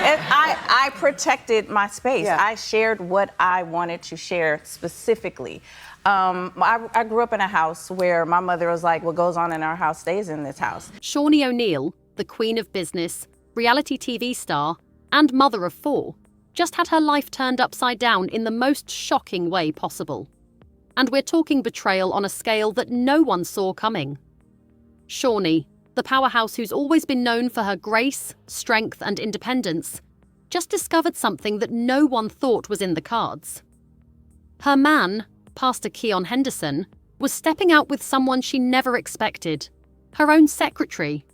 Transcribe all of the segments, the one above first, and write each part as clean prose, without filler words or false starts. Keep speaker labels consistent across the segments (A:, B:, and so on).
A: I protected my space.
B: Yeah.
A: I shared what I wanted to share specifically. I grew up in a house where my mother was like, what goes on in our house stays in this house.
C: Shaunie O'Neal, the queen of business, reality TV star, and mother of 4, just had her life turned upside down in the most shocking way possible. And we're talking betrayal on a scale that no one saw coming. Shaunie, the powerhouse who's always been known for her grace, strength, and independence, just discovered something that no one thought was in the cards. Her man, Pastor Keon Henderson, was stepping out with someone she never expected, her own secretary.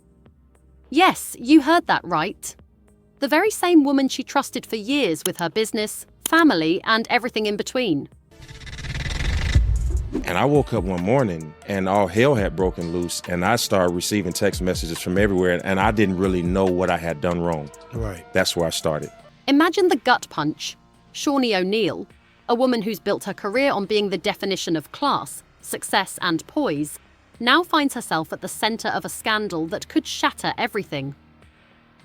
C: Yes, you heard that right. The very same woman she trusted for years with her business, family, and everything in between.
D: And I woke up one morning and all hell had broken loose, and I started receiving text messages from everywhere, and I didn't really know what I had done wrong.
E: Right.
D: That's where I started.
C: Imagine the gut punch. Shaunie O'Neal, a woman who's built her career on being the definition of class, success, and poise, now finds herself at the center of a scandal that could shatter everything.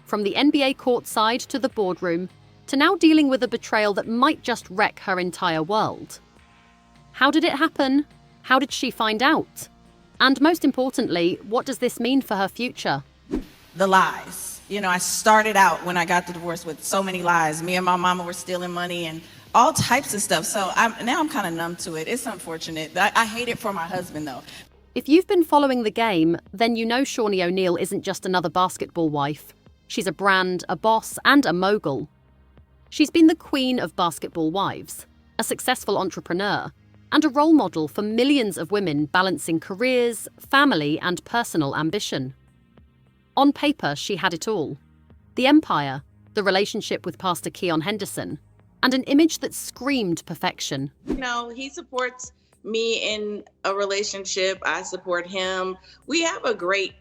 C: From the NBA courtside to the boardroom, to now dealing with a betrayal that might just wreck her entire world. How did it happen? How did she find out? And most importantly, what does this mean for her future?
B: The lies. You know, I started out when I got the divorce with so many lies. Me and my mama were stealing money and all types of stuff. So now I'm kind of numb to it. It's unfortunate. I hate it for my husband, though.
C: If you've been following the game, then you know Shaunie O'Neal isn't just another basketball wife. She's a brand, a boss, and a mogul. She's been the queen of basketball wives, a successful entrepreneur, and a role model for millions of women balancing careers, family, and personal ambition. On paper, she had it all. The empire, the relationship with Pastor Keon Henderson, and an image that screamed perfection.
F: You know, he supports me in a relationship. I support him. We have a great,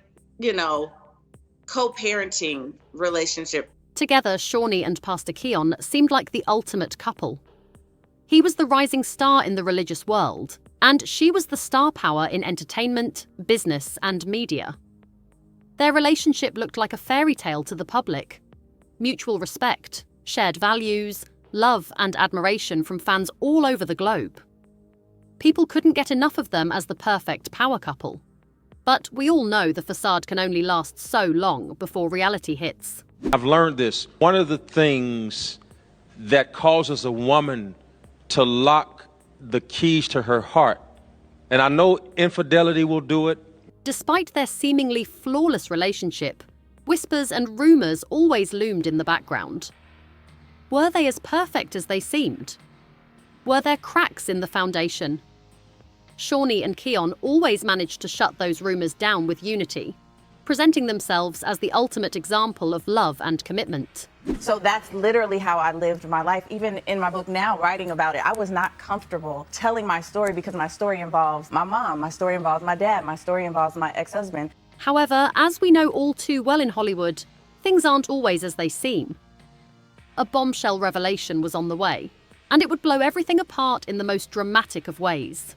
F: co-parenting relationship.
C: Together, Shaunie and Pastor Keon seemed like the ultimate couple. He was the rising star in the religious world, and she was the star power in entertainment, business, and media. Their relationship looked like a fairy tale to the public. Mutual respect, shared values, love and admiration from fans all over the globe. People couldn't get enough of them as the perfect power couple. But we all know the facade can only last so long before reality hits.
D: I've learned this. One of the things that causes a woman to lock the keys to her heart, and I know infidelity will do it.
C: Despite their seemingly flawless relationship, whispers and rumors always loomed in the background. Were they as perfect as they seemed? Were there cracks in the foundation? Shaunie and Keon always managed to shut those rumors down with unity, presenting themselves as the ultimate example of love and commitment.
A: So that's literally how I lived my life. Even in my book now, writing about it, I was not comfortable telling my story because my story involves my mom, my story involves my dad, my story involves my ex-husband.
C: However, as we know all too well in Hollywood, things aren't always as they seem. A bombshell revelation was on the way, and it would blow everything apart in the most dramatic of ways.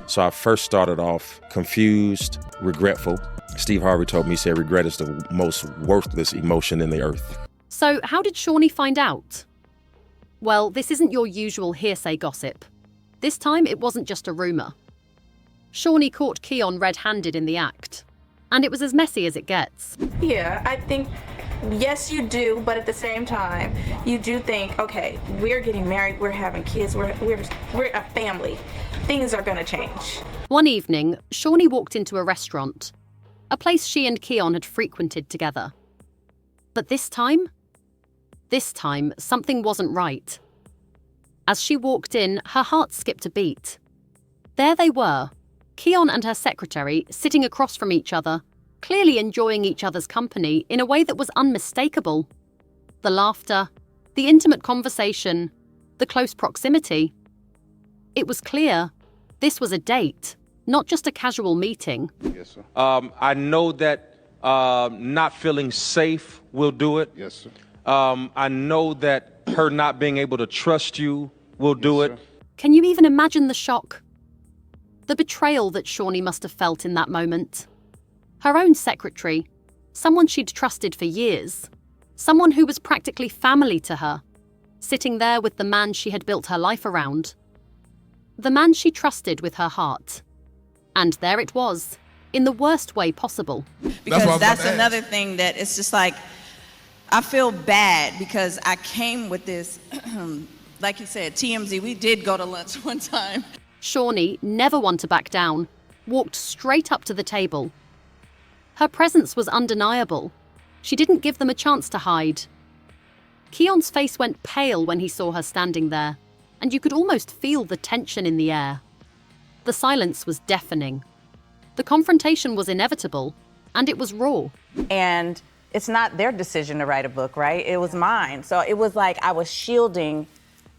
D: So I first started off confused, regretful. Steve Harvey told me, he said, regret is the most worthless emotion in the earth.
C: So how did Shaunie find out? Well, this isn't your usual hearsay gossip. This time it wasn't just a rumor. Shaunie caught Keon red-handed in the act. And it was as messy as it gets.
G: Yeah, I think, yes, you do, but at the same time, you do think, okay, we're getting married, we're having kids, we're a family. Things are gonna change.
C: One evening, Shaunie walked into a restaurant, a place she and Keon had frequented together. But this time, something wasn't right. As she walked in, her heart skipped a beat. There they were, Keon and her secretary sitting across from each other, clearly enjoying each other's company in a way that was unmistakable. The laughter, the intimate conversation, the close proximity. It was clear, this was a date, not just a casual meeting.
E: Yes, sir.
D: I know that not feeling safe will do it.
E: Yes, sir.
D: I know that her not being able to trust you will do it.
E: Sir.
C: Can you even imagine the shock? The betrayal that Shaunie must have felt in that moment. Her own secretary, someone she'd trusted for years, Someone who was practically family to her, sitting there with the man she had built her life around. The man she trusted with her heart. And there it was, in the worst way possible.
B: Because that's another thing that it's just like, I feel bad because I came with this, like you said, TMZ, we did go to lunch one time.
C: Shaunie, never one to back down, walked straight up to the table. Her presence was undeniable. She didn't give them a chance to hide. Keon's face went pale when he saw her standing there, and you could almost feel the tension in the air. The silence was deafening. The confrontation was inevitable, and it was raw.
A: And it's not their decision to write a book, right? It was mine. So it was like I was shielding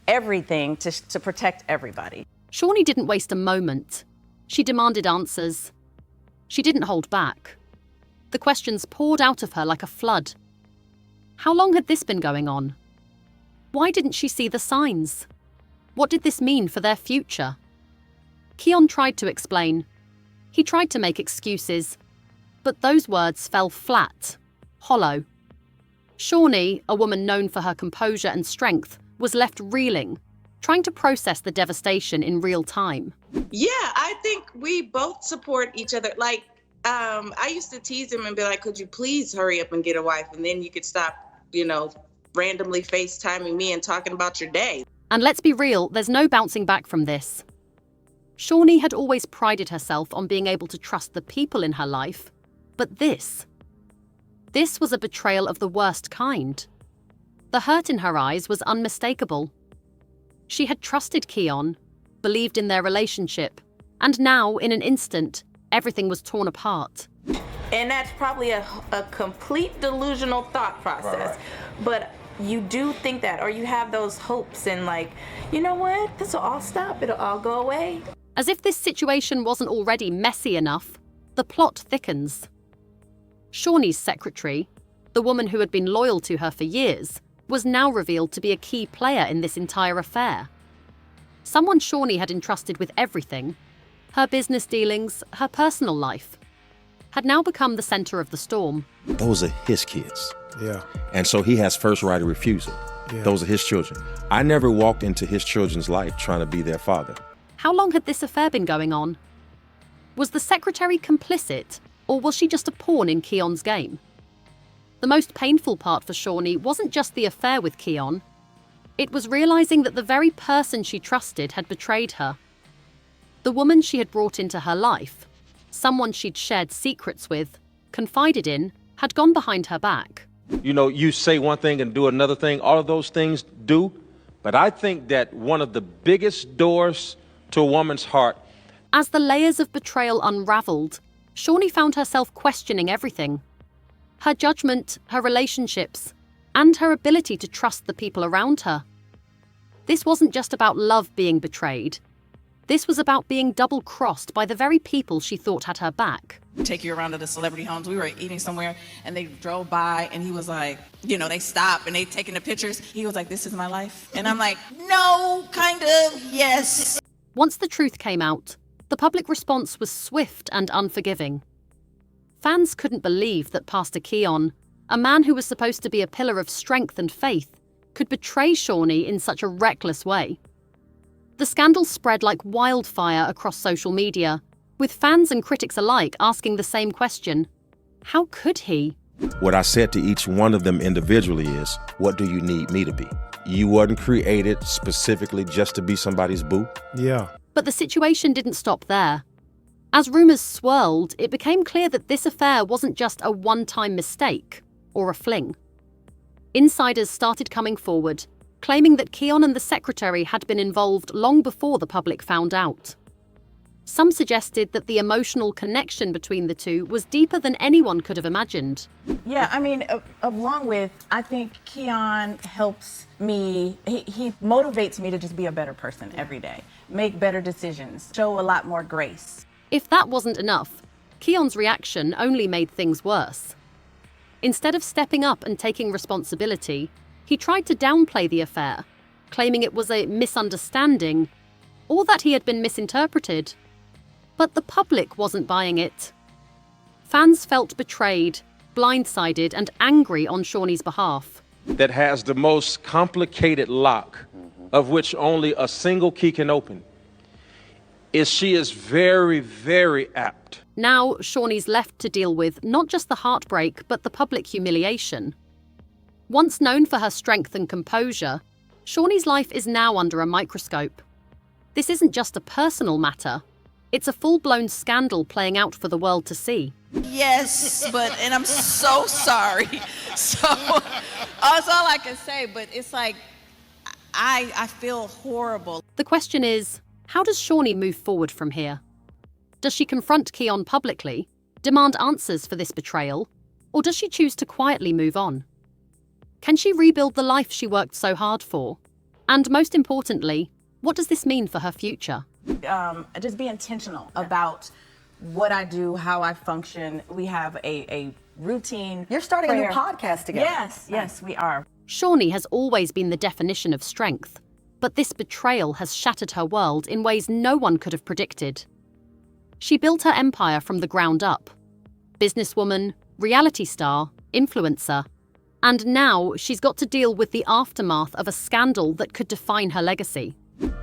A: everything to protect everybody.
C: Shaunie didn't waste a moment. She demanded answers. She didn't hold back. The questions poured out of her like a flood. How long had this been going on? Why didn't she see the signs? What did this mean for their future? Keon tried to explain. He tried to make excuses, but those words fell flat, hollow. Shaunie, a woman known for her composure and strength, was left reeling, trying to process the devastation in real time.
F: Yeah, I think we both support each other. Like, I used to tease him and be like, could you please hurry up and get a wife? And then you could stop, randomly FaceTiming me and talking about your day.
C: And let's be real, there's no bouncing back from this. Shaunie had always prided herself on being able to trust the people in her life, but this was a betrayal of the worst kind. The hurt in her eyes was unmistakable. She had trusted Keon, believed in their relationship, and now, in an instant, everything was torn apart.
G: And that's probably a complete delusional thought process. Right. But you do think that, or you have those hopes and like, you know what, this will all stop, it'll all go away.
C: As if this situation wasn't already messy enough, the plot thickens. Shaunie's secretary, the woman who had been loyal to her for years, was now revealed to be a key player in this entire affair. Someone Shaunie had entrusted with everything, her business dealings, her personal life, had now become the center of the storm.
E: Those are his kids.
H: Yeah.
E: And so he has first right of refusal. Yeah. Those are his children. I never walked into his children's life trying to be their father.
C: How long had this affair been going on? Was the secretary complicit, or was she just a pawn in Keon's game? The most painful part for Shaunie wasn't just the affair with Keon. It was realizing that the very person she trusted had betrayed her. The woman she had brought into her life, someone she'd shared secrets with, confided in, had gone behind her back.
D: You say one thing and do another thing. All of those things do. But I think that one of the biggest doors to a woman's heart.
C: As the layers of betrayal unraveled, Shaunie found herself questioning everything. Her judgment, her relationships, and her ability to trust the people around her. This wasn't just about love being betrayed. This was about being double-crossed by the very people she thought had her back.
B: Take you around to the celebrity homes. We were eating somewhere and they drove by and he was like, they stopped and they taking the pictures. He was like, this is my life. And I'm like, no, kind of, yes.
C: Once the truth came out, the public response was swift and unforgiving. Fans couldn't believe that Pastor Keon, a man who was supposed to be a pillar of strength and faith, could betray Shaunie in such a reckless way. The scandal spread like wildfire across social media, with fans and critics alike asking the same question: how could he?
E: What I said to each one of them individually is, what do you need me to be? You wasn't created specifically just to be somebody's boo.
H: Yeah.
C: But the situation didn't stop there. As rumors swirled, it became clear that this affair wasn't just a one-time mistake or a fling. Insiders started coming forward, claiming that Keon and the secretary had been involved long before the public found out. Some suggested that the emotional connection between the two was deeper than anyone could have imagined.
A: Yeah, along with, I think Keon helps me, he motivates me to just be a better person every day, make better decisions, show a lot more grace.
C: If that wasn't enough, Keon's reaction only made things worse. Instead of stepping up and taking responsibility, he tried to downplay the affair, claiming it was a misunderstanding or that he had been misinterpreted. But the public wasn't buying it. Fans felt betrayed, blindsided and angry on Shaunie's behalf.
D: That has the most complicated lock, of which only a single key can open, is she is very, very apt.
C: Now Shaunie's left to deal with not just the heartbreak, but the public humiliation. Once known for her strength and composure, Shaunie's life is now under a microscope. This isn't just a personal matter. It's a full-blown scandal playing out for the world to see.
B: Yes, and I'm so sorry. So that's all I can say, but it's like, I feel horrible.
C: The question is, how does Shaunie move forward from here? Does she confront Keon publicly, demand answers for this betrayal, or does she choose to quietly move on? Can she rebuild the life she worked so hard for? And most importantly, what does this mean for her future?
A: Just be intentional about what I do, how I function. We have a routine.
H: You're starting a new podcast together.
A: Yes, we are.
C: Shaunie has always been the definition of strength, but this betrayal has shattered her world in ways no one could have predicted. She built her empire from the ground up. Businesswoman, reality star, influencer. And now she's got to deal with the aftermath of a scandal that could define her legacy.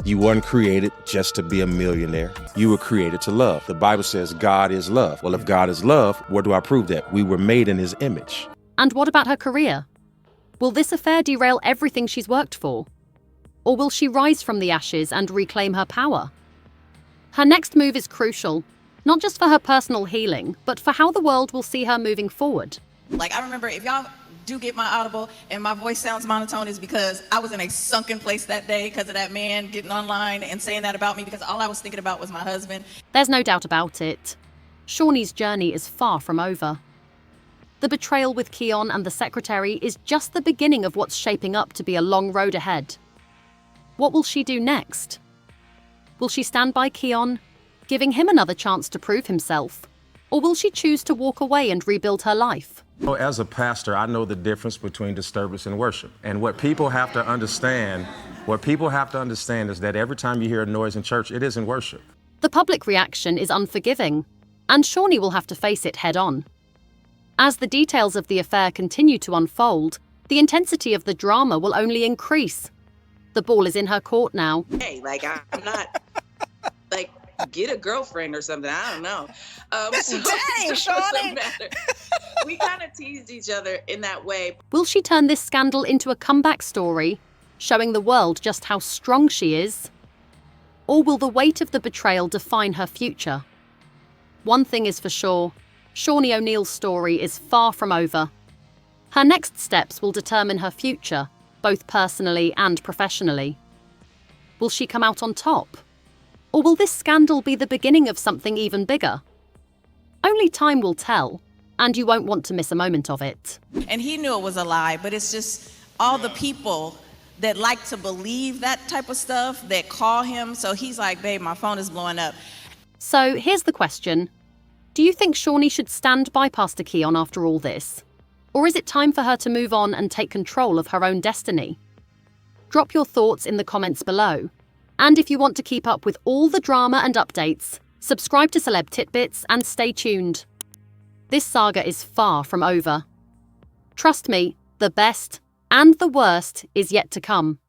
E: You weren't created just to be a millionaire. You were created to love. The Bible says God is love. Well, if God is love, where do I prove that? We were made in his image.
C: And what about her career? Will this affair derail everything she's worked for? Or will she rise from the ashes and reclaim her power? Her next move is crucial, not just for her personal healing, but for how the world will see her moving forward.
B: Like, I remember, if y'all do get my audible and my voice sounds monotone, is because I was in a sunken place that day because of that man getting online and saying that about me, because all I was thinking about was my husband.
C: There's no doubt about it. Shaunie's journey is far from over. The betrayal with Keon and the secretary is just the beginning of what's shaping up to be a long road ahead. What will she do next? Will she stand by Keon, giving him another chance to prove himself? Or will she choose to walk away and rebuild her life?
E: As a pastor, I know the difference between disturbance and worship. And what people have to understand is that every time you hear a noise in church, it isn't worship.
C: The public reaction is unforgiving, and Shaunie will have to face it head on. As the details of the affair continue to unfold, the intensity of the drama will only increase. The ball is in her court now.
F: Hey, like, I'm not, like, get a girlfriend or something. I don't know. So
H: Dang, Shaunie.
F: We kind of teased each other in that way.
C: Will she turn this scandal into a comeback story, showing the world just how strong she is? Or will the weight of the betrayal define her future? One thing is for sure, Shaunie O'Neal's story is far from over. Her next steps will determine her future, both personally and professionally. Will she come out on top? Or will this scandal be the beginning of something even bigger? Only time will tell, and you won't want to miss a moment of it.
B: And he knew it was a lie, but it's just all the people that like to believe that type of stuff that call him. So he's like, babe, my phone is blowing up.
C: So here's the question. Do you think Shaunie should stand by Pastor Keon after all this? Or is it time for her to move on and take control of her own destiny? Drop your thoughts in the comments below. And if you want to keep up with all the drama and updates, subscribe to Celeb Titbits and stay tuned. This saga is far from over. Trust me, the best and the worst is yet to come.